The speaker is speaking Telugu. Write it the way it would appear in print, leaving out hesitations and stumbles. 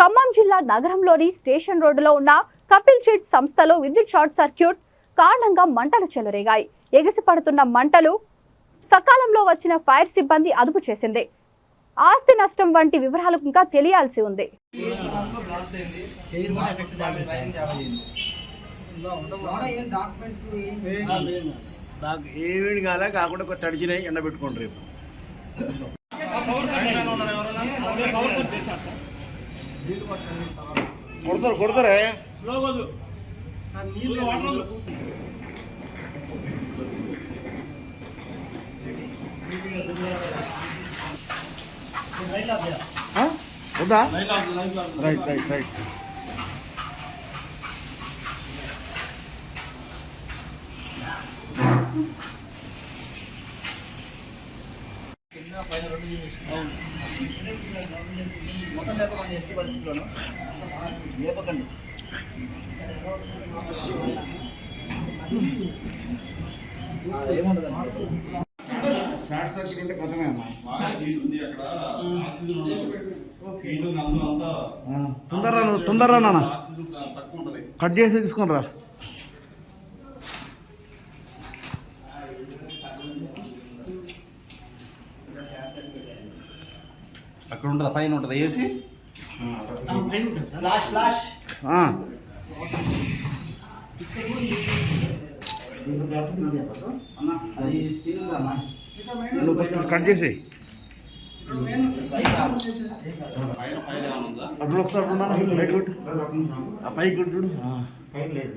ఖమ్మం జిల్లా నగరంలోని స్టేషన్ రోడ్డులో ఉన్న కపిల్ షీట్ సంస్థలో విద్యుత్ షార్ట్ సర్క్యూట్ కారణంగా మంటలు చెలరేగాయి. ఎగిసిపడుతున్న మంటలు సకాలంలో వచ్చిన ఫైర్ సిబ్బంది అదుపు చేసింది. ఆస్తి నష్టం వంటి వివరాలు ఇంకా తెలియాల్సి ఉంది. కాకుండా తడిచినాయి ఎండబెట్టుకోండి రేపు. కొడతారే వద్దా? Right right right. మొత్తం లేపకండి, ఎట్టి పరిస్థితుల్లోనూ లేపకండి. ఏముండదండి, షార్ట్ సర్క్యూట్ అంటే కొత్తమే అమ్మా. తొందరరా నాన్న, కట్ చేసి తీసుకొని రా. అక్కడ ఉంటుందా? పైన ఉంటుందా ఏసీ? ఫ్లాష్ ఫ్లాష్ అది సీలుందమ్మా. నువ్వు ఫస్ట్ కట్ చేసి అప్పుడు ఒకసారి లైట్ కొట్టు, ఆ పైకి కొట్టు. లేదు